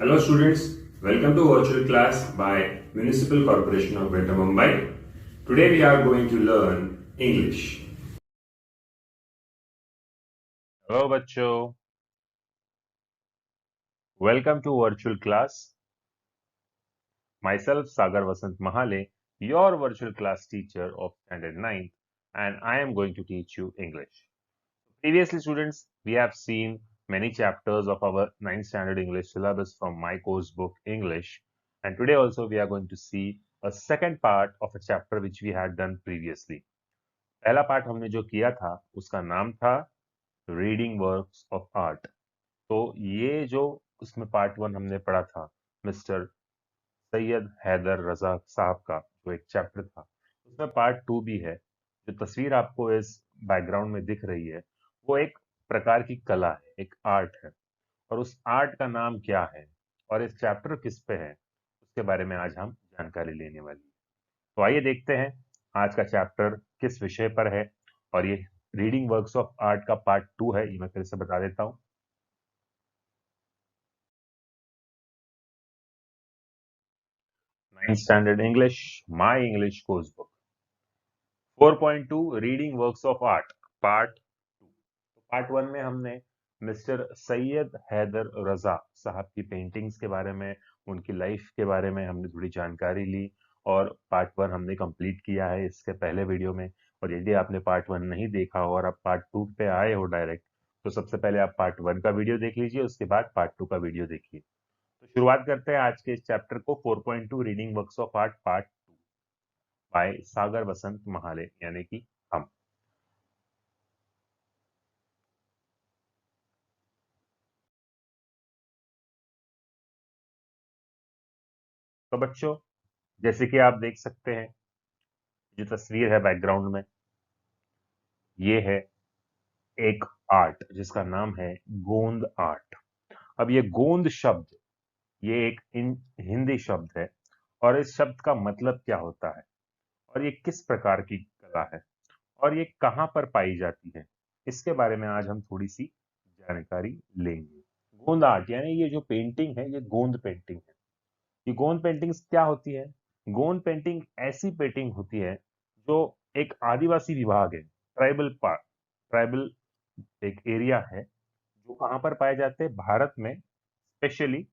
Hello students, welcome to virtual class by Municipal Corporation of Greater Mumbai. Today we are going to learn English. Hello बच्चों, welcome to virtual class. Myself Sagar Vasant Mahale, your virtual class teacher of standard 9th, and I am going to teach you English. Previously students, we have seen many chapters of our 9th standard English syllabus from my course book English, and today also we are going to see a second part of a chapter which we had done previously. पहला part हमने जो किया था उसका नाम था reading works of art. तो ये जो उसमें पार्ट 1 हमने पढ़ा था मिस्टर सैयद हैदर रजा साहब का जो एक चैप्टर था, उसमें पार्ट 2 भी है। जो तस्वीर आपको इस बैकग्राउंड में दिख रही है वो एक प्रकार की कला है, एक आर्ट है, और उस आर्ट का नाम क्या है और इस चैप्टर किस पे है उसके बारे में आज हम जानकारी लेने वाली है। तो आइए देखते हैं आज का चैप्टर किस विषय पर है। और ये रीडिंग वर्क्स ऑफ आर्ट का पार्ट 2 है, ये मैं फिर से बता देता हूँ। 9th Standard English, My English Course Book. 4.2 reading works of art part 2। तो पार्ट 1 में हमने मिस्टर सैयद हैदर रजा साहब की पेंटिंग्स के बारे में, उनकी लाइफ के बारे में हमने थोड़ी जानकारी ली और पार्ट 1 हमने कंप्लीट किया है इसके पहले वीडियो में। और यदि आपने पार्ट 1 नहीं देखा हो और आप पार्ट 2 पे आए हो डायरेक्ट, तो सबसे पहले आप पार्ट 1 का वीडियो देख लीजिए, उसके बाद पार्ट 2 का वीडियो देखिए। तो शुरुआत करते हैं आज के इस चैप्टर को, 4.2 reading works of art part 2 by Sagar Vasant Mahale, यानी कि हम। तो बच्चों, जैसे कि आप देख सकते हैं, जो तस्वीर है बैकग्राउंड में, ये है एक आर्ट जिसका नाम है गोंद आर्ट। अब ये गोंद शब्द, ये एक हिंदी शब्द है, और इस शब्द का मतलब क्या होता है और ये किस प्रकार की कला है और ये कहाँ पर पाई जाती है, इसके बारे में आज हम थोड़ी सी जानकारी लेंगे। गोंद आर्ट यानी ये जो पेंटिंग है, ये गोंद पेंटिंग है। ये गोंद पेंटिंग्स क्या होती है? गोंद पेंटिंग ऐसी पेंटिंग होती है जो एक आदिवासी विभाग है, ट्राइबल पार्ट, ट्राइबल एक एरिया है जो कहाँ पर पाए जाते हैं भारत में, स्पेशली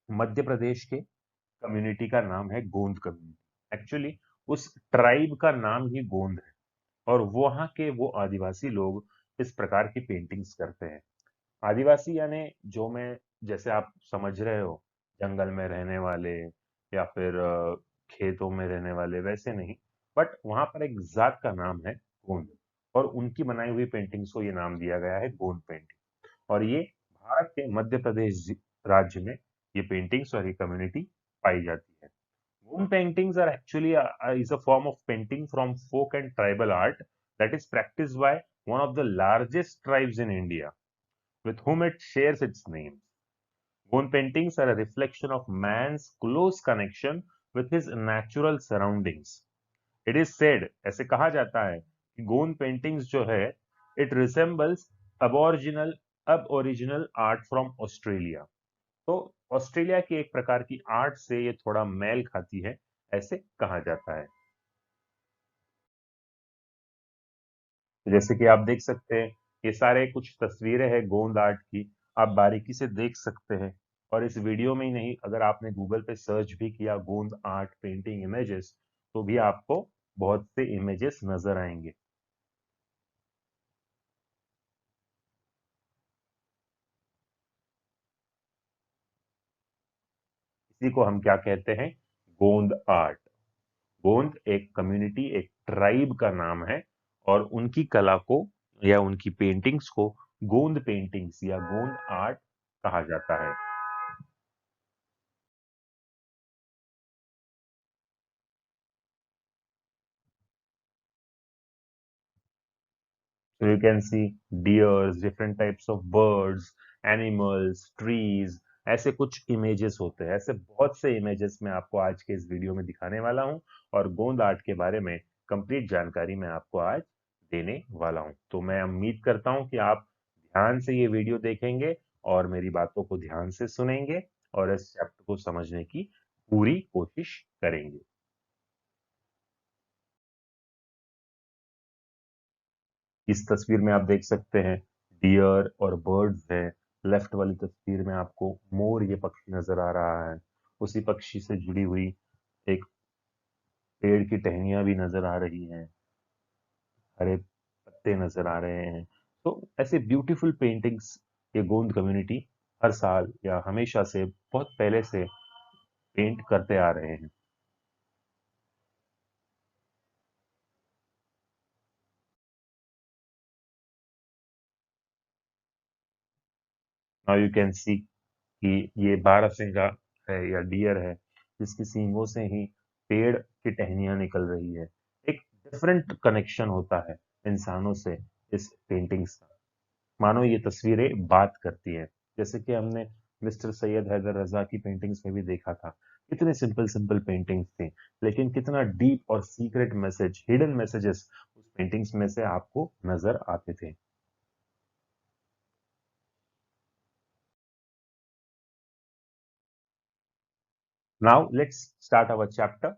मध्य प्रदेश के कम्युनिटी का नाम है गोंद कम्युनिटी। एक्चुअली उस ट्राइब का नाम ही गोंद है और वहाँ के वो आदिवासी लोग इस प्रकार की पेंटिंग्स करते हैं। आदिवासी यानी जो मैं, जैसे आप समझ रहे हो, जंगल में रहने वाले या फिर खेतों में रहने वाले, वैसे नहीं, बट वहां पर एक जात का नाम है गोंड, और उनकी बनाई हुई पेंटिंग्स को ये नाम दिया गया है गोंड पेंटिंग। और ये भारत के मध्य प्रदेश राज्य में ये पेंटिंग्स और ये कम्युनिटी पाई जाती है। Gond paintings are actually is a form of painting from folk and tribal art that is practiced by one of the largest tribes in India, with whom it shares its name. Goan paintings are a reflection of man's close connection with his natural surroundings. It is said, ऐसे कहा जाता है कि गोन paintings जो है, it resembles aboriginal aboriginal art from Australia. तो Australia की एक प्रकार की आर्ट से ये थोड़ा मेल खाती है, ऐसे कहा जाता है। जैसे कि आप देख सकते हैं, ये सारे कुछ तस्वीरें हैं गोंद आर्ट की, आप बारीकी से देख सकते हैं। और इस वीडियो में ही नहीं, अगर आपने गूगल पे सर्च भी किया गोंद आर्ट पेंटिंग इमेजेस, तो भी आपको बहुत से इमेजेस नजर आएंगे। इसी को हम क्या कहते हैं? गोंद आर्ट। गोंद एक कम्युनिटी, एक ट्राइब का नाम है, और उनकी कला को या उनकी पेंटिंग्स को गोंद पेंटिंग्स या गोंद आर्ट कहा जाता है। So you can see deers, different types of birds, animals, trees, ऐसे कुछ इमेजेस होते हैं। ऐसे बहुत से इमेजेस मैं आपको आज के इस वीडियो में दिखाने वाला हूं, और गोंद आर्ट के बारे में कंप्लीट जानकारी मैं आपको आज देने वाला हूं। तो मैं उम्मीद करता हूं कि आप ध्यान से ये वीडियो देखेंगे और मेरी बातों को ध्यान से सुनेंगे। और इस चैप्टर को समझने की पूरी कोशिश करेंगे। इस तस्वीर में आप देख सकते हैं डियर और बर्ड्स हैं। लेफ्ट वाली तस्वीर में आपको मोर ये पक्षी नजर आ रहा है। उसी पक्षी से जुड़ी हुई एक पेड़ की टहनियां भी नजर आ रही हैं, हरे पत्ते नजर आ रहे हैं। तो ऐसे ब्यूटीफुल पेंटिंग्स ये गोंद कम्युनिटी हर साल या हमेशा से बहुत पहले से पेंट करते आ रहे हैं। नाउ यू कैन सी कि ये बारहसिंगा है या डियर है, जिसकी सींगों से ही पेड़ की टहनियां निकल रही है। एक डिफरेंट कनेक्शन होता है इंसानों से इस पेंटिंग्स का। मानो ये तस्वीरें बात करती हैं, जैसे कि हमने मिस्टर सैयद हैदर रजा की पेंटिंग्स में भी देखा था। कितने सिंपल सिंपल पेंटिंग्स थी, लेकिन कितना डीप और सीक्रेट मैसेज, हिडन मैसेजेस उस पेंटिंग्स में से आपको नजर आते थे। Now let's start our chapter.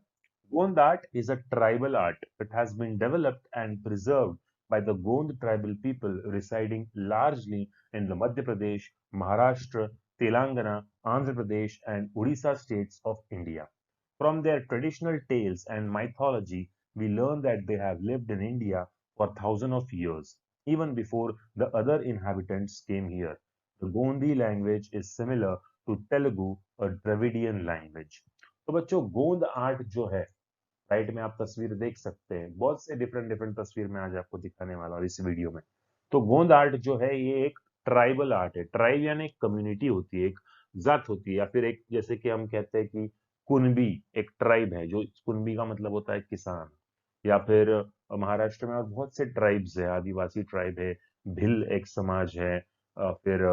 Gond art is a tribal art that has been developed and preserved by the Gond tribal people residing largely in the Madhya Pradesh, Maharashtra, Telangana, Andhra Pradesh, and Odisha states of India. From their traditional tales and mythology, we learn that they have lived in India for thousands of years, even before the other inhabitants came here. The Gondi language is similar to Telugu, a Dravidian language. तो बच्चों गोंद art जो है, right में आप तस्वीर देख सकते हैं, बहुत से डिफरेंट डिफरेंट तस्वीर में आज आपको दिखाने वाला हूँ इस वीडियो में। तो गोंद आर्ट जो है ये एक ट्राइबल आर्ट है। ट्राइब यानी एक कम्युनिटी होती है, एक जात होती है, या फिर एक, जैसे कि हम कहते हैं कि कुनबी एक ट्राइब है, जो कुनबी का मतलब होता है किसान। या फिर महाराष्ट्र में और बहुत से ट्राइब्स है, आदिवासी ट्राइब है, भिल एक समाज है, फिर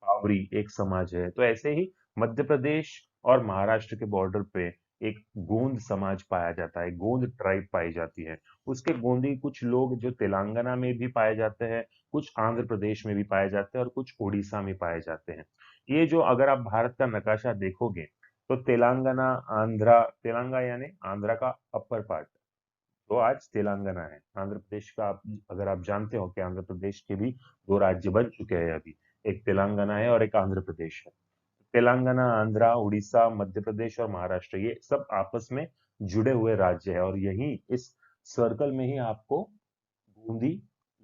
पावरी एक समाज है। तो ऐसे ही मध्य प्रदेश और महाराष्ट्र के बॉर्डर पे एक गोंद समाज पाया जाता है, गोंद ट्राइब पाई जाती है। उसके गोंदी कुछ लोग जो तेलंगाना में भी पाए जाते हैं, कुछ आंध्र प्रदेश में भी पाए जाते हैं और कुछ उड़ीसा में पाए जाते हैं। ये जो अगर आप भारत का नकाशा देखोगे तो तेलंगाना, आंध्रा, तेलंगा यानी आंध्रा का अपर पार्ट, तो आज तेलंगाना है। आंध्र प्रदेश का आप, अगर आप जानते हो कि आंध्र प्रदेश के भी दो राज्य बन चुके हैं अभी, एक तेलंगाना है और एक आंध्र प्रदेश है। तेलंगाना, आंध्रा, उड़ीसा, मध्य प्रदेश और महाराष्ट्र ये सब आपस में जुड़े हुए राज्य है, और यही इस सर्कल में ही आपको गोंदी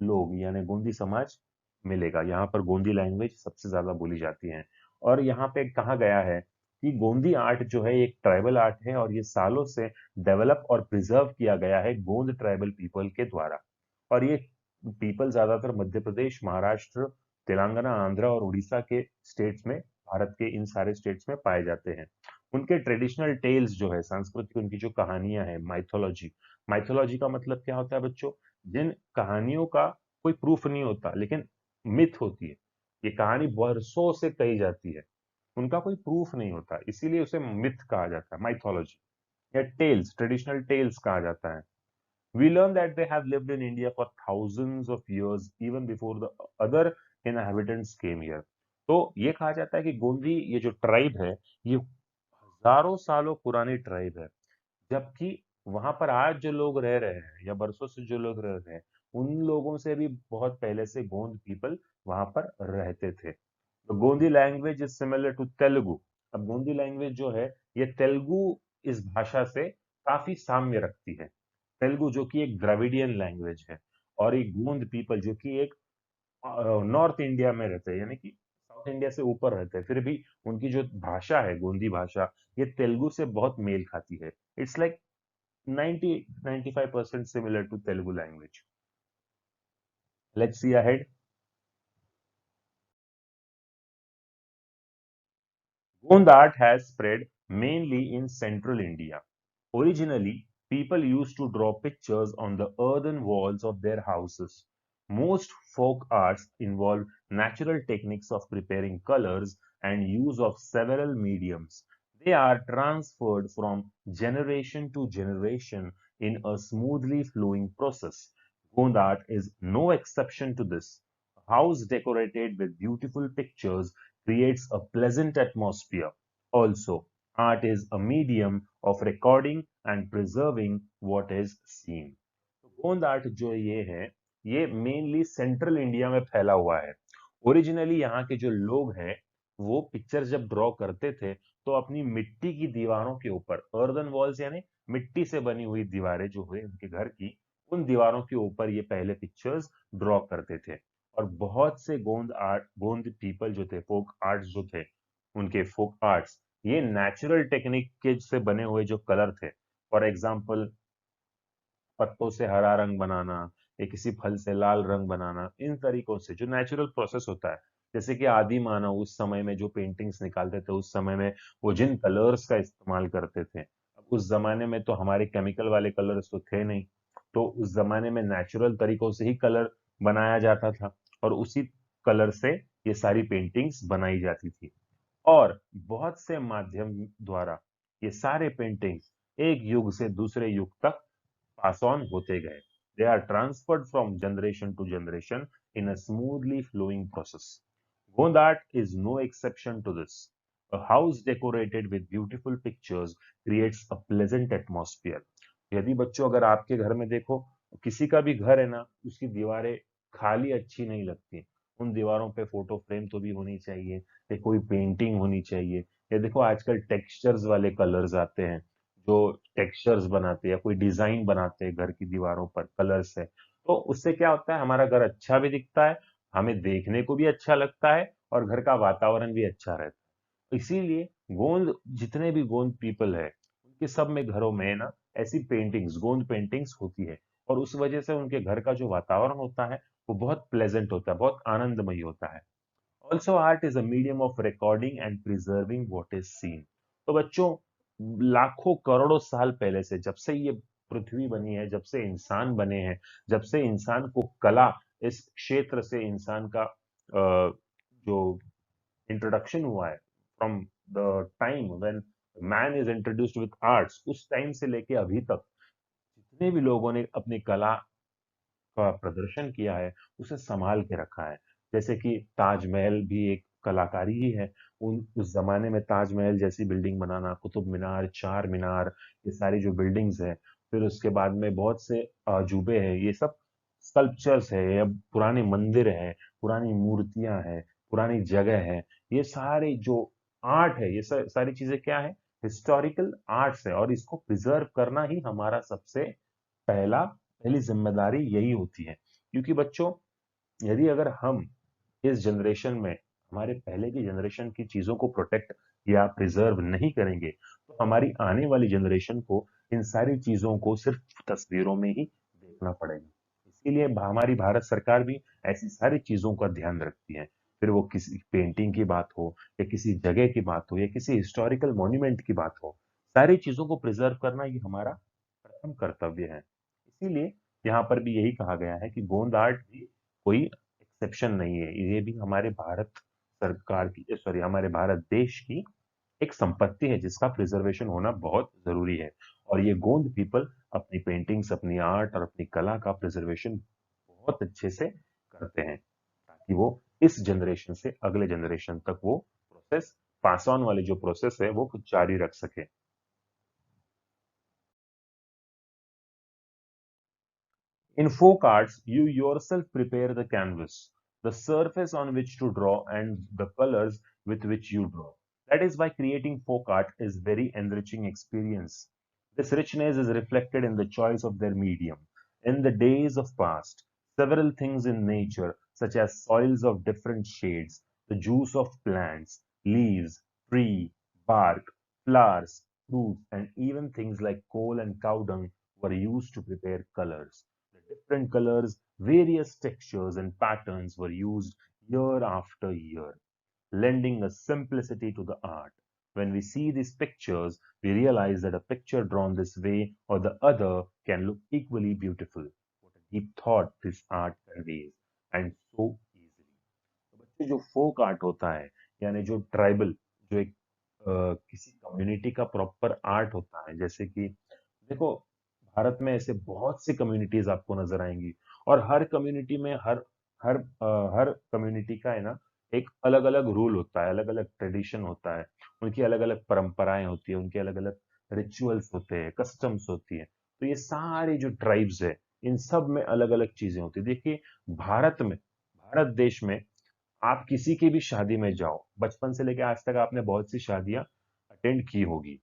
लोग यानी गोंदी समाज मिलेगा। यहाँ पर गोंदी लैंग्वेज सबसे ज्यादा बोली जाती है। और यहाँ पे कहा गया है कि गोंदी आर्ट जो है एक ट्राइबल आर्ट है, और ये सालों से डेवलप और प्रिजर्व किया गया है गोंद ट्राइबल पीपल के द्वारा। और ये पीपल ज्यादातर मध्य प्रदेश, महाराष्ट्र, तेलंगाना, आंध्र और उड़ीसा के स्टेट्स में, भारत के इन सारे स्टेट्स में पाए जाते हैं। उनके ट्रेडिशनल टेल्स जो है, सांस्कृतिक उनकी जो कहानियां हैं, माइथोलॉजी, माइथोलॉजी का मतलब क्या होता है बच्चों? जिन कहानियों का कोई प्रूफ नहीं होता लेकिन मिथ होती है, ये कहानी वर्षों से कही जाती है, उनका कोई प्रूफ नहीं होता, इसीलिए उसे मिथ कहा जाता है, माइथोलॉजी। या टेल्स, ट्रेडिशनल टेल्स कहा जाता है। We learn that they have lived in India for thousands of years, even before the other inhabitants came here. तो ये कहा जाता है कि गोंदी ये जो ट्राइब है, ये हजारों सालों पुरानी ट्राइब है। जबकि वहां पर आज जो लोग रह रहे हैं या बरसों से जो लोग रह रहे हैं, उन लोगों से भी बहुत पहले से गोंद पीपल वहां पर रहते थे। तो Gondi language is similar to Telugu. अब गोंदी लैंग्वेज जो है, ये तेलुगु इस भाषा से काफी साम्य रखती है। तेलुगु जो कि एक द्रविडियन लैंग्वेज है, और एक गोंद पीपल जो कि एक नॉर्थ इंडिया में रहते हैं, यानी कि साउथ इंडिया से ऊपर रहते हैं, फिर भी उनकी जो भाषा है गोंदी भाषा, ये तेलुगु से बहुत मेल खाती है। It's like 90-95% similar to Telugu language. Let's see ahead. Gond art has spread mainly in central India. Originally, people used to draw pictures on the earthen walls of their houses. Most folk arts involve natural techniques of preparing colors and use of several mediums. They are transferred from generation to generation in a smoothly flowing process. Gond art is no exception to this. A house decorated with beautiful pictures creates a pleasant atmosphere. Also, art is a medium of recording and preserving what is seen. तो गोंद art जो ये है, ये mainly central India में फैला हुआ है। ओरिजिनली यहाँ के जो लोग हैं, वो पिक्चर जब ड्रॉ करते थे तो अपनी मिट्टी की दीवारों के ऊपर, अर्दन वॉल्स यानी मिट्टी से बनी हुई दीवारें जो हुए उनके घर की, उन दीवारों के ऊपर ये पहले पिक्चर्स ड्रॉ करते थे। और बहुत से गोंद पीपल जो थे, फोक आर्ट्स जो थे, उनके फोक आर्ट्स, ये नेचुरल टेक्निक के से बने हुए जो कलर थे, फॉर एग्जाम्पल पत्तों से हरा रंग बनाना या किसी फल से लाल रंग बनाना, इन तरीकों से जो नेचुरल प्रोसेस होता है, जैसे कि आदि मानव उस समय में जो पेंटिंग्स निकालते थे, उस समय में वो जिन कलर्स का इस्तेमाल करते थे, अब उस जमाने में तो हमारे केमिकल वाले कलर्स तो थे नहीं, तो उस जमाने में नेचुरल तरीकों से ही कलर बनाया जाता था और उसी कलर से ये सारी पेंटिंग्स बनाई जाती थी। और बहुत से माध्यम द्वारा ये सारे पेंटिंग्स एक युग से दूसरे युग तक pass on होते गए. They are transferred from generation to generation in a smoothly flowing process. Gond art is no exception to this. A house decorated with beautiful pictures creates a pleasant atmosphere. यदि बच्चों अगर आपके घर में देखो, किसी का भी घर है ना, उसकी दीवारें खाली अच्छी नहीं लगती। उन दीवारों पे फोटो फ्रेम तो भी होनी चाहिए, या कोई पेंटिंग होनी चाहिए, या देखो आजकल टेक्सचर्स वाले कलर्स आते हैं जो टेक्सचर्स बनाते हैं या कोई डिजाइन बनाते हैं घर की दीवारों पर कलर से, तो उससे क्या होता है, हमारा घर अच्छा भी दिखता है, हमें देखने को भी अच्छा लगता है और घर का वातावरण भी अच्छा रहता है। इसीलिए गोंद जितने भी गोंद पीपल है, उनके सब में घरों में ना ऐसी पेंटिंग्स, गोंद पेंटिंग्स होती है, और उस वजह से उनके घर का जो वातावरण होता है वो बहुत प्लेजेंट होता है, बहुत आनंदमयी होता है। Also art is a medium of recording and preserving what is seen. तो बच्चों, लाखों करोड़ों साल पहले से, जब से ये पृथ्वी बनी है, जब से इंसान बने हैं, जब से इंसान को कला, इस क्षेत्र से इंसान का जो इंट्रोडक्शन हुआ है, from the time when man is introduced with arts, उस टाइम से लेके अभी तक जितने भी लोगों ने अपनी कला का प्रदर्शन किया है, उसे संभाल के रखा है। जैसे कि ताजमहल भी एक कलाकारी ही है। उन उस जमाने में ताजमहल जैसी बिल्डिंग बनाना, कुतुब मीनार, चार मीनार, ये सारी जो बिल्डिंग्स हैं, फिर उसके बाद में बहुत से अजूबे हैं, ये सब स्कल्पचर्स है या पुराने मंदिर हैं, पुरानी मूर्तियां हैं, पुरानी जगह है, ये सारे जो आर्ट है, ये सारी चीजें क्या है, हिस्टोरिकल आर्ट्स है, और इसको प्रिजर्व करना ही हमारा सबसे पहली जिम्मेदारी यही होती है। क्योंकि बच्चों, यदि अगर हम इस जनरेशन में हमारे पहले की जनरेशन की चीजों को प्रोटेक्ट या प्रिजर्व नहीं करेंगे, तो हमारी आने वाली जनरेशन को इन सारी चीजों को सिर्फ तस्वीरों में ही देखना पड़ेगा। इसीलिए हमारी भारत सरकार भी ऐसी सारी चीजों का ध्यान रखती है, फिर वो किसी पेंटिंग की बात हो या किसी जगह की बात हो या किसी हिस्टोरिकल मॉन्यूमेंट की बात हो, सारी चीजों को प्रिजर्व करना ये हमारा प्रथम कर्तव्य है। इसीलिए यहाँ पर भी यही कहा गया है कि गोंद आर्ट भी कोई एक्सेप्शन नहीं है, ये भी हमारे भारत सरकार की, सॉरी, हमारे भारत देश की एक संपत्ति है जिसका प्रिजर्वेशन होना बहुत जरूरी है। और ये गोंद पीपल अपनी पेंटिंग्स, अपनी आर्ट और अपनी कला का प्रिजर्वेशन बहुत अच्छे से करते हैं, ताकि वो इस जनरेशन से अगले जनरेशन तक वो प्रोसेस, पास ऑन वाली जो प्रोसेस है, वो जारी रख सके। In folk arts, you yourself prepare the canvas, the surface on which to draw, and the colors with which you draw. That is why creating folk art is very enriching experience. This richness is reflected in the choice of their medium. In the days of past, several things in nature, such as soils of different shades, the juice of plants, leaves, tree, bark, flowers, fruits, and even things like coal and cow dung were used to prepare colors. Different colors, various textures and patterns were used year after year, lending a simplicity to the art. When we see these pictures, we realize that a picture drawn this way or the other can look equally beautiful. What a deep thought this art conveys, and so easily. तो बच्चे, जो folk art होता है, यानी जो tribal, जो एक किसी कम्युनिटी का प्रॉपर आर्ट होता है, जैसे कि देखो, भारत में ऐसे बहुत सी कम्युनिटीज आपको नजर आएंगी, और हर कम्युनिटी में हर हर कम्युनिटी का है ना एक अलग अलग रूल होता है, अलग अलग ट्रेडिशन होता है, उनकी अलग अलग परंपराएं होती है, उनके अलग अलग रिचुअल्स होते हैं, कस्टम्स होती है। तो ये सारे जो ट्राइब्स है, इन सब में अलग अलग चीजें होती है। देखिए, भारत देश में आप किसी की भी शादी में जाओ, बचपन से लेकर आज तक आपने बहुत सी शादियां अटेंड की होगी,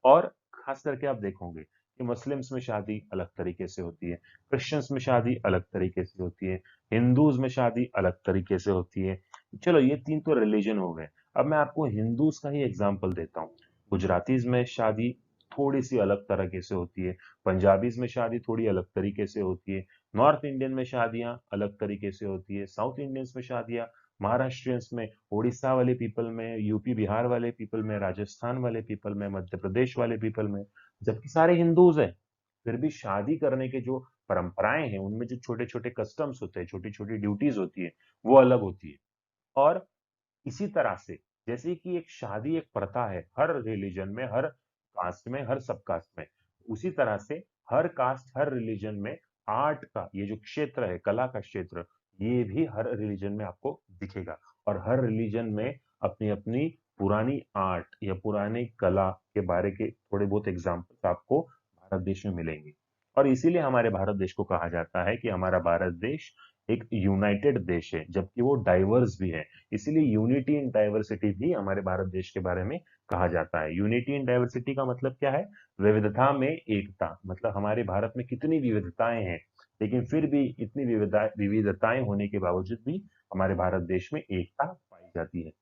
और खास करके आप देखोगे कि मुस्लिम्स में शादी अलग तरीके से होती है, क्रिश्चियंस में शादी अलग तरीके से होती है, हिंदूज में शादी अलग तरीके से होती है। चलो, ये तीन तो रिलीजन हो गए। अब मैं आपको हिंदूज का ही एग्जांपल देता हूँ। गुजरातीज में शादी थोड़ी सी अलग तरीके से होती है, पंजाबीज में शादी थोड़ी अलग तरीके से होती है, नॉर्थ इंडियन में शादियां अलग तरीके से होती है, साउथ इंडियंस में शादियां, महाराष्ट्रियंस में, उड़ीसा वाले पीपल में, यूपी बिहार वाले पीपल में, राजस्थान वाले पीपल में, मध्य प्रदेश वाले पीपल में, जबकि सारे हिंदूज हैं। फिर भी शादी करने के जो परंपराएं हैं, उनमें जो छोटे छोटे कस्टम्स होते हैं, छोटी छोटी ड्यूटीज होती है, वो अलग होती है। और इसी तरह से, जैसे कि एक शादी एक प्रथा है हर रिलीजन में, हर कास्ट में, हर सब कास्ट में, उसी तरह से हर कास्ट, हर रिलीजन में आर्ट का ये जो क्षेत्र है, कला का क्षेत्र, ये भी हर रिलीजन में आपको दिखेगा। और हर रिलीजन में अपनी अपनी पुरानी आर्ट या पुरानी कला के बारे के थोड़े बहुत एग्जाम्पल्स आपको भारत देश में मिलेंगे। और इसीलिए हमारे भारत देश को कहा जाता है कि हमारा भारत देश एक यूनाइटेड देश है, जबकि वो डाइवर्स भी है। इसीलिए यूनिटी इन डाइवर्सिटी भी हमारे भारत देश के बारे में कहा जाता है। यूनिटी इन डाइवर्सिटी का मतलब क्या है? विविधता में एकता। मतलब हमारे भारत में कितनी विविधताएं हैं, लेकिन फिर भी इतनी विविधताएं होने के बावजूद भी हमारे भारत देश में एकता पाई जाती है।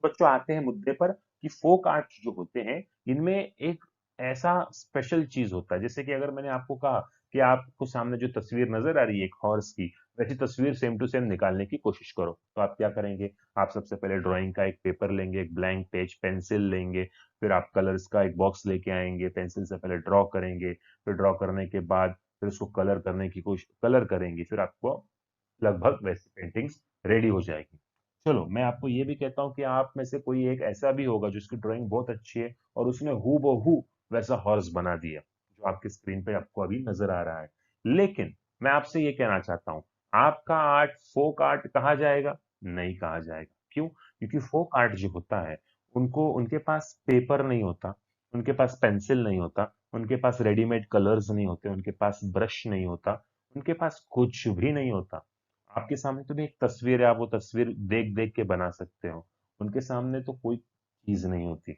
बच्चों, आते हैं मुद्दे पर कि फोक आर्ट्स जो होते हैं, इनमें एक ऐसा स्पेशल चीज होता है। जैसे कि अगर मैंने आपको कहा कि आपको सामने जो तस्वीर नजर आ रही है एक हॉर्स की, वैसी तस्वीर सेम टू सेम निकालने की कोशिश करो, तो आप क्या करेंगे? आप सबसे पहले ड्राइंग का एक पेपर लेंगे, एक ब्लैंक पेज, पेंसिल लेंगे, फिर आप कलर्स का एक बॉक्स लेके आएंगे, पेंसिल से पहले ड्रॉ करेंगे, फिर ड्रॉ करने के बाद फिर उसको कलर करने की कोशिश कलर करेंगे, फिर आपको लगभग वैसी पेंटिंग्स रेडी हो जाएगी। चलो, मैं आपको ये भी कहता हूँ कि आप में से कोई एक ऐसा भी होगा जिसकी ड्राइंग बहुत अच्छी है और उसने हू बहू वैसा हॉर्स बना दिया, जो आपके स्क्रीन पे आपको अभी नजर आ रहा है। लेकिन मैं आपसे ये कहना चाहता हूँ, आपका आर्ट फोक आर्ट कहा जाएगा? नहीं कहा जाएगा। क्यों? क्योंकि फोक आर्ट जो होता है, उनको उनके पास पेपर नहीं होता, उनके पास पेंसिल नहीं होता, उनके पास रेडीमेड कलर्स नहीं होते, उनके पास ब्रश नहीं होता, उनके पास कुछ भी नहीं होता। आपके सामने तो भी एक तस्वीर है, आप वो तस्वीर देख देख के बना सकते हो। उनके सामने तो कोई चीज नहीं होती।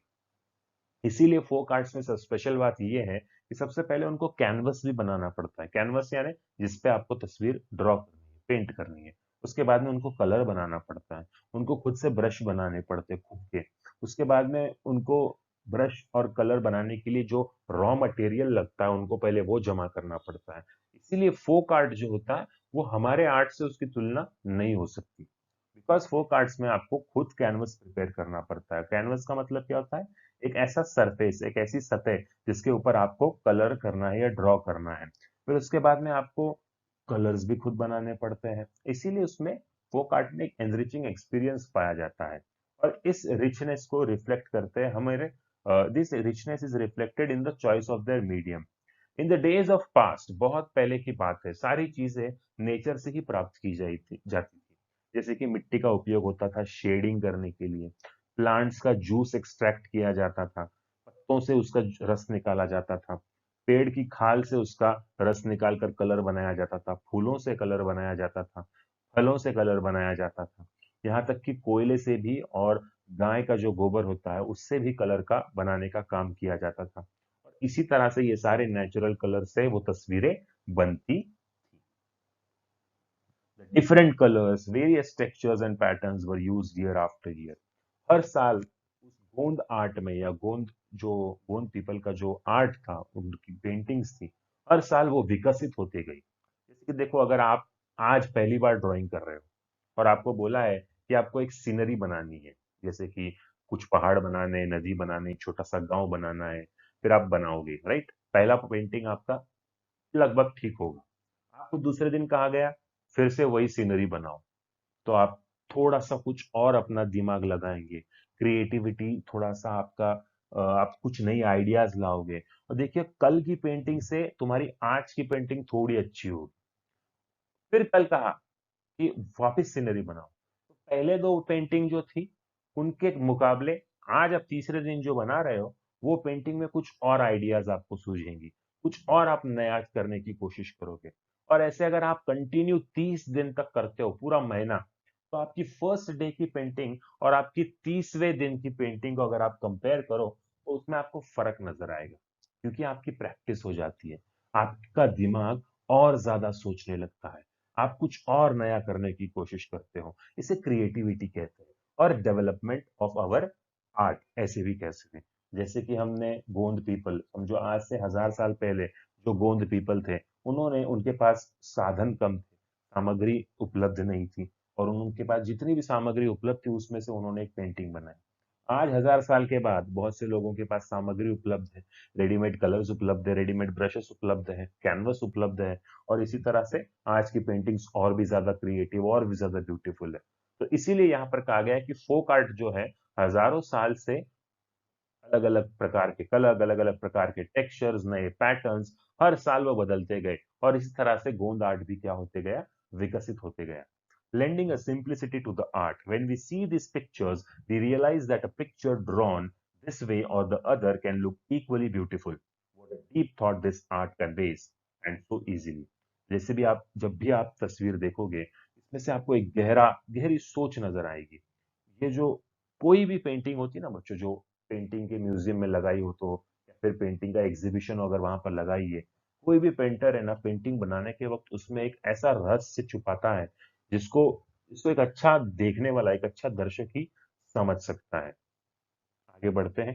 इसीलिए फोक आर्ट्स में सब स्पेशल बात ये है कि सबसे पहले उनको कैनवस भी बनाना पड़ता है। कैनवस यानी जिसपे आपको तस्वीर ड्रॉ करनी है, पेंट करनी है। उसके बाद में उनको कलर बनाना पड़ता है, उनको खुद से ब्रश बनाने पड़ते हैं खुद के। उसके बाद में उनको ब्रश और कलर बनाने के लिए जो रॉ मटेरियल लगता है, उनको पहले वो जमा करना पड़ता है। इसीलिए फोक आर्ट जो होता है, वो हमारे आर्ट से उसकी तुलना नहीं हो सकती। बिकॉज फोक आर्ट्स में आपको खुद कैनवस प्रिपेयर करना पड़ता है। कैनवस का मतलब क्या होता है? एक ऐसा सरफेस, एक ऐसी सतह जिसके ऊपर आपको कलर करना है या ड्रॉ करना है। फिर उसके बाद में आपको कलर्स भी खुद बनाने पड़ते हैं। इसीलिए उसमें फोक आर्ट में एक एनरिचिंग एक्सपीरियंस पाया जाता है। और इस रिचनेस को रिफ्लेक्ट करते हैं हमारे, this richness is reflected in the choice of their medium. In the days of past, बहुत पहले की बात है, सारी चीजें नेचर से ही प्राप्त की जाती थी। जैसे कि मिट्टी का उपयोग होता था शेडिंग करने के लिए, प्लांट्स का जूस एक्सट्रैक्ट किया जाता था, पत्तों से उसका रस निकाला जाता था, पेड़ की खाल से उसका रस निकाल कर कलर बनाया जाता था, फूलों से कलर बनाया जाता था, फलों से कलर बनाया जाता था, यहाँ तक कि कोयले से भी, और गाय का जो गोबर होता है उससे भी कलर का बनाने का काम किया जाता था। और इसी तरह से ये सारे नेचुरल कलर से वो तस्वीरें बनती। Different colours, various textures and patterns were used year after year. हर साल उस गोंद आर्ट में, या गोंद पीपल का जो आर्ट था, उनकी पेंटिंग्स थी, हर साल वो विकसित होती गई। जैसे कि देखो, अगर आप आज पहली बार ड्राइंग कर रहे हो और आपको बोला है कि आपको एक सीनरी बनानी है, जैसे कि कुछ पहाड़ बनाने, नदी बनानी, छोटा सा गांव बनाना है, फिर आप बनाओगे, राइट? पहला पेंटिंग आपका लगभग ठीक होगा। आपको दूसरे दिन कहा गया फिर से वही सीनरी बनाओ, तो आप थोड़ा सा कुछ और अपना दिमाग लगाएंगे, क्रिएटिविटी थोड़ा सा आपका, आप कुछ नई आइडियाज लाओगे, और देखिए कल की पेंटिंग से तुम्हारी आज की पेंटिंग थोड़ी अच्छी होगी। फिर कल कहा कि वापस सीनरी बनाओ, पहले दो पेंटिंग जो थी उनके मुकाबले आज आप तीसरे दिन जो बना रहे हो वो पेंटिंग में कुछ और आइडियाज आपको सूझेंगी, कुछ और आप नया करने की कोशिश करोगे। और ऐसे अगर आप कंटिन्यू 30 दिन तक करते हो, पूरा महीना, तो आपकी फर्स्ट डे की पेंटिंग और आपकी 30वें दिन की पेंटिंग को अगर आप कंपेयर करो तो उसमें आपको फर्क नजर आएगा, क्योंकि आपकी प्रैक्टिस हो जाती है, आपका दिमाग और ज्यादा सोचने लगता है, आप कुछ और नया करने की कोशिश करते हो। इसे क्रिएटिविटी कहते हैं और डेवलपमेंट ऑफ आवर आर्ट ऐसे भी कह सकते हैं। जैसे कि हमने गोंद पीपल समझो, आज से 1000 साल पहले जो गोंद पीपल थे, उन्होंने उनके पास साधन कम थे, सामग्री उपलब्ध नहीं थी, और उनके पास जितनी भी सामग्री उपलब्ध थी उसमें से उन्होंने एक पेंटिंग बनाई। आज 1000 साल के बाद बहुत से लोगों के पास सामग्री उपलब्ध है, रेडीमेड कलर्स उपलब्ध है, रेडीमेड ब्रशेस उपलब्ध है, कैनवस उपलब्ध है, और इसी तरह से आज की पेंटिंग्स और भी ज्यादा क्रिएटिव और भी ज्यादा ब्यूटीफुल है। तो इसीलिए यहाँ पर कहा गया है कि फोक आर्ट जो है हजारों साल से अलग अलग प्रकार के कलर, अलग अलग प्रकार के टेक्सचर्स, नए पैटर्न्स हर साल वो बदलते गए, और इसी तरह से गोंद आर्ट भी क्या होते गया, विकसित होते गया। Lending a simplicity to the art. When we see these pictures, we realize that a picture drawn this way or the other can look equally beautiful. What a deep thought this art conveys, and so easily. जैसे भी आप जब भी आप तस्वीर देखोगे, इसमें से आपको एक गहरी सोच नजर आएगी। ये जो कोई भी पेंटिंग होती है ना बच्चों, जो पेंटिंग के म्यूजियम में लगाई हो, तो या फिर पेंटिंग का एग्जीबिशन अगर वहां पर लगाई है, कोई भी पेंटर है ना, पेंटिंग बनाने के वक्त उसमें एक ऐसा रहस्य छुपाता है जिसको इसको एक अच्छा देखने वाला, एक अच्छा दर्शक ही समझ सकता है। आगे बढ़ते हैं।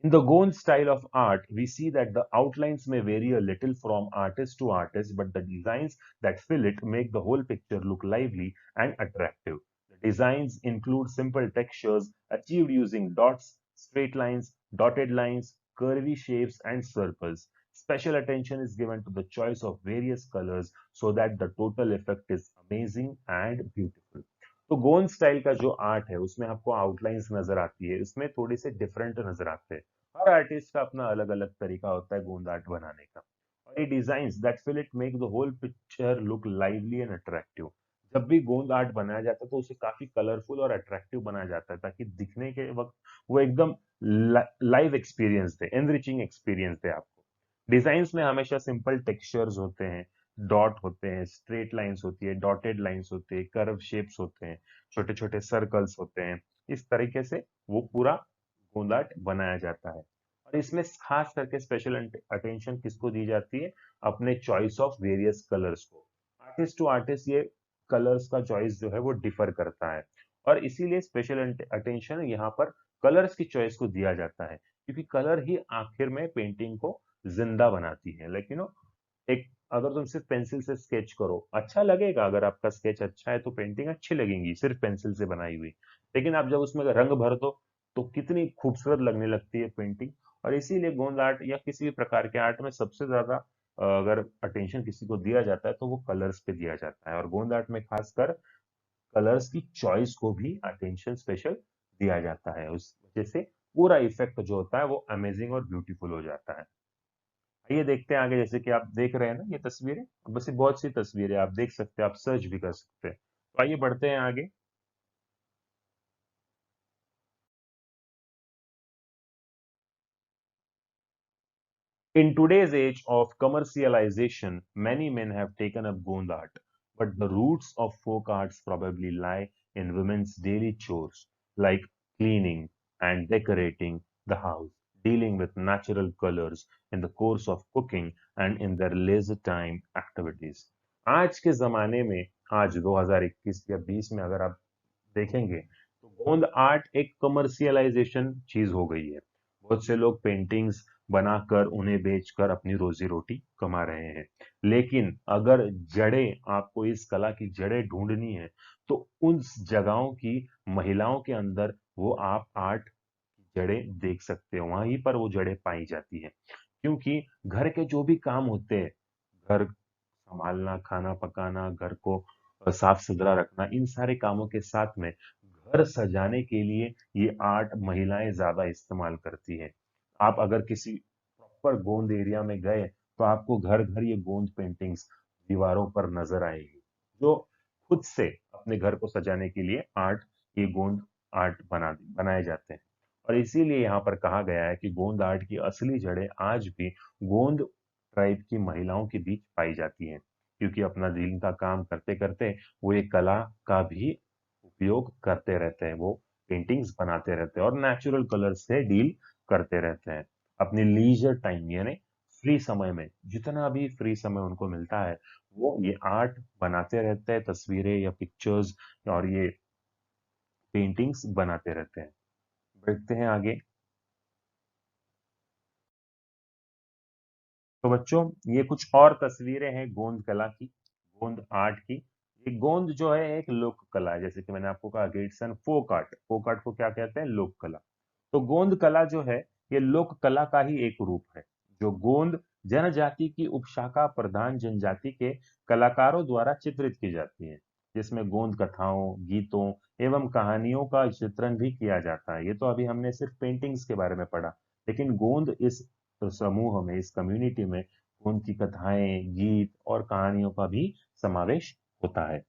In the Gond style of art, we see that the outlines may vary a little from artist to artist, but the designs that fill it make the whole picture look lively and attractive. The designs include simple textures achieved using dots, straight lines, dotted lines, curvy shapes, and circles. Special attention is given to the choice of various colors so that the total effect is amazing and beautiful. तो गोंद style का जो art है उसमें आपको outlines नजर आती है, इसमें थोड़ी से डिफरेंट नजर आते हैं। हर आर्टिस्ट का अपना अलग अलग तरीका होता है गोंद आर्ट बनाने का, और ये designs that fill it make the whole picture look lively and attractive. जब भी गोंद आर्ट बनाया जाता है तो उसे काफी कलरफुल और अट्रैक्टिव बनाया जाता है, ताकि दिखने के वक्त वो एकदम लाइव एक्सपीरियंस दे, एनरिचिंग एक्सपीरियंस दे आपको। डिजाइन्स में हमेशा सिंपल टेक्सचर्स होते हैं, डॉट होते हैं, स्ट्रेट लाइंस होती है, डॉटेड लाइंस होते हैं, कर्व शेप्स होते हैं, छोटे छोटे सर्कल्स होते हैं। इस तरीके से वो पूरा गोंद आर्ट बनाया जाता है। और इसमें खास करके स्पेशल अटेंशन किसको दी जाती है, अपने चॉइस ऑफ वेरियस कलर्स को। आर्टिस्ट टू आर्टिस्ट ये कलर्स का चॉइस जो है वो डिफर करता है, और इसीलिए स्पेशल अटेंशन यहाँ पर कलर्स की चॉइस को दिया जाता है, क्योंकि कलर ही आखिर में पेंटिंग को जिंदा बनाती है। लाइक एक अगर तुम सिर्फ पेंसिल से स्केच करो, अच्छा लगेगा, अगर आपका स्केच अच्छा है तो पेंटिंग अच्छी लगेगी सिर्फ पेंसिल से बनाई हुई, लेकिन आप जब उसमें रंग भर दो तो कितनी खूबसूरत लगने लगती है पेंटिंग। और इसीलिए गोंद आर्ट या किसी भी प्रकार के आर्ट में सबसे ज्यादा अगर अटेंशन किसी को दिया जाता है तो वो कलर्स पे दिया जाता है, और गोंद आर्ट में खासकर कलर्स की चॉइस को भी अटेंशन स्पेशल दिया जाता है। उस वजह से पूरा इफेक्ट जो होता है वो अमेजिंग और ब्यूटीफुल हो जाता है। आइए देखते हैं आगे। जैसे कि आप देख रहे हैं ना ये तस्वीरें, बस ये बहुत सी तस्वीरें आप देख सकते हैं, आप सर्च भी कर सकते हैं। तो आइए बढ़ते हैं आगे। In today's age of commercialization, many men have taken up Gond art, but the roots of folk arts probably lie in women's daily chores like cleaning and decorating the house, dealing with natural colors in the course of cooking and in their leisure time activities. आज के जमाने में, आज 2021 या 20 में अगर आप देखेंगे तो गोंद आर्ट एक कमर्शियलाइजेशन चीज हो गई है। बहुत से लोग पेंटिंग्स बनाकर उन्हें बेचकर अपनी रोजी रोटी कमा रहे हैं, लेकिन अगर जड़ें, आपको इस कला की जड़ें ढूंढनी है तो उन जगहों की महिलाओं के अंदर वो आप आर्ट की जड़ें देख सकते हो, वहीं पर वो जड़ें पाई जाती है। क्योंकि घर के जो भी काम होते हैं, घर संभालना, खाना पकाना, घर को साफ सुथरा रखना, इन सारे कामों के साथ में घर सजाने के लिए ये आर्ट महिलाएं ज्यादा इस्तेमाल करती है। आप अगर किसी प्रॉपर गोंद एरिया में गए तो आपको घर घर ये गोंद पेंटिंग्स दीवारों पर नजर आएगी, जो खुद से अपने घर को सजाने के लिए ये गोंद आर्ट बनाए जाते हैं। और इसीलिए यहाँ पर कहा गया है कि गोंद आर्ट की असली जड़ें आज भी गोंद ट्राइब की महिलाओं के बीच पाई जाती हैं, क्योंकि अपना दिन का काम करते करते वो एक कला का भी उपयोग करते रहते हैं। वो पेंटिंग्स बनाते रहते हैं और नेचुरल कलर्स से डील करते रहते हैं। अपने लीजर टाइम यानी फ्री समय में, जितना भी फ्री समय उनको मिलता है, वो ये आर्ट बनाते रहते हैं, तस्वीरें या पिक्चर्स और ये पेंटिंग्स बनाते रहते हैं। बढ़ते हैं आगे। तो बच्चों, ये कुछ और तस्वीरें हैं गोंद कला की, गोंद आर्ट की। ये गोंद जो है एक लोक कला है, जैसे कि मैंने आपको कहा कि it's an folk art. Folk art को क्या कहते हैं? लोक कला। तो गोंद कला जो है, ये लोक कला का ही एक रूप है, जो गोंद जनजाति की उपशाखा प्रधान जनजाति के कलाकारों द्वारा चित्रित की जाती है, जिसमें गोंद कथाओं, गीतों एवं कहानियों का चित्रण भी किया जाता है। ये तो अभी हमने सिर्फ पेंटिंग्स के बारे में पढ़ा, लेकिन गोंद इस समूह में, इस कम्युनिटी में उनकी कथाएं, गीत और कहानियों का भी समावेश होता है।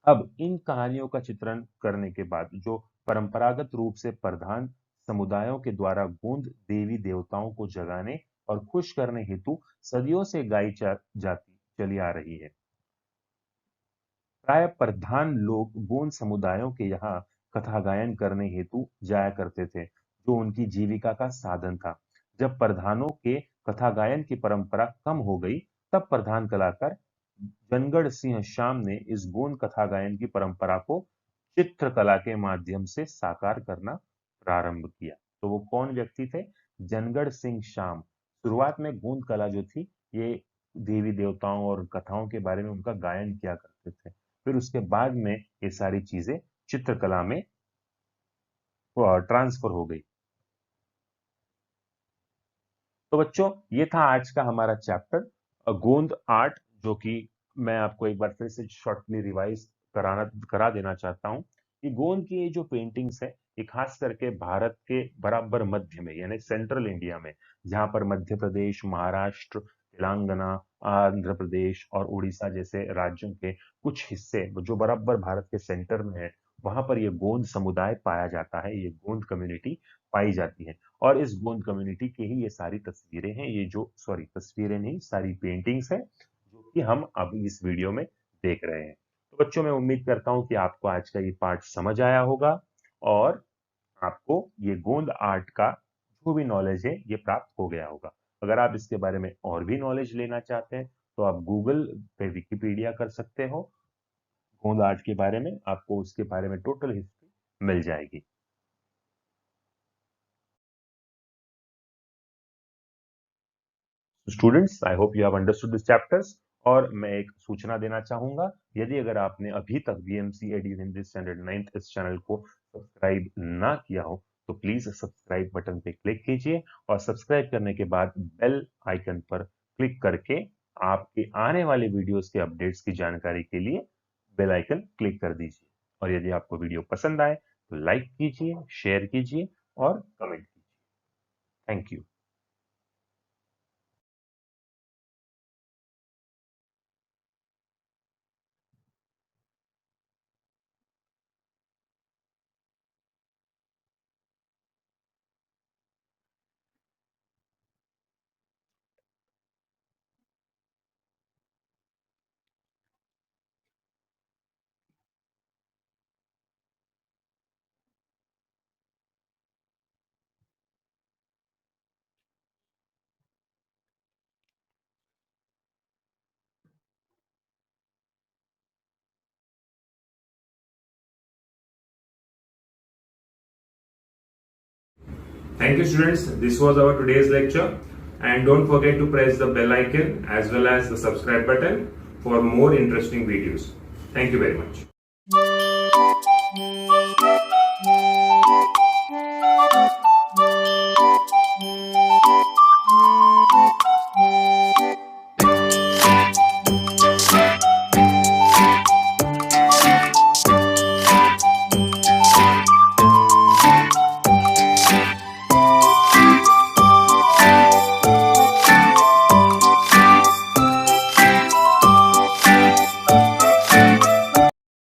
अब इन कहानियों का चित्रण करने के बाद जो परंपरागत रूप से प्रधान समुदायों के द्वारा गोंद देवी देवताओं को जगाने और खुश करने हेतु सदियों से गाई जाती चली आ रही है। प्राय प्रधान लोग गोंड समुदायों के यहाँ कथा गायन करने हेतु जाया करते थे, जो उनकी जीविका का साधन था। जब प्रधानों के कथा गायन की परंपरा कम हो गई, तब प्रधान कलाकार जनगढ़ सिंह श्याम ने इस गोंड कथा गायन की परंपरा को चित्रकला के माध्यम से साकार करना प्रारंभ किया। तो वो कौन व्यक्ति थे? जनगढ़ सिंह श्याम। शुरुआत में गोंद कला जो थी, ये देवी देवताओं और कथाओं के बारे में उनका गायन किया करते थे। फिर उसके बाद में ये सारी चीजें चित्रकला में ट्रांसफर हो गई। तो बच्चों, ये था आज का हमारा चैप्टर गोंद आर्ट, जो कि मैं आपको एक बार फिर से शॉर्टली रिवाइज करा देना चाहता हूँ कि गोंद की ये जो पेंटिंग्स है, ये खास करके भारत के बराबर मध्य में यानी सेंट्रल इंडिया में, जहाँ पर मध्य प्रदेश, महाराष्ट्र, तेलंगाना, आंध्र प्रदेश और उड़ीसा जैसे राज्यों के कुछ हिस्से जो बराबर भारत के सेंटर में है, वहां पर ये गोंद समुदाय पाया जाता है, ये गोंद कम्युनिटी पाई जाती है। और इस गोंद कम्युनिटी की ही ये सारी तस्वीरें हैं, ये जो सॉरी तस्वीरें नहीं, सारी पेंटिंग्स हैं, जो कि हम अभी इस वीडियो में देख रहे हैं। तो बच्चों, मैं उम्मीद करता हूं कि आपको आज का ये पार्ट समझ आया होगा और आपको ये गोंद आर्ट का जो भी नॉलेज है, ये प्राप्त हो गया होगा। अगर आप इसके बारे में और भी नॉलेज लेना चाहते हैं, तो आप गूगल पे विकिपीडिया कर सकते हो। गोंद आर्ट के बारे में आपको उसके बारे में टोटल हिस्ट्री मिल जाएगी। Students, I hope you have understood this chapters. और मैं एक सूचना देना चाहूंगा, यदि अगर आपने अभी तक BMC edu Hindi standard 9th इस चैनल को सब्सक्राइब ना किया हो, तो प्लीज सब्सक्राइब बटन पे क्लिक कीजिए और सब्सक्राइब करने के बाद बेल आइकन पर क्लिक करके आपके आने वाले वीडियोस के अपडेट्स की जानकारी के लिए बेल आइकन क्लिक कर दीजिए। और यदि आपको वीडियो पसंद आए तो लाइक कीजिए, शेयर कीजिए और कमेंट कीजिए। Thank you. Thank you, students. This was our today's lecture. And don't forget to press the bell icon as well as the subscribe button for more interesting videos. Thank you very much.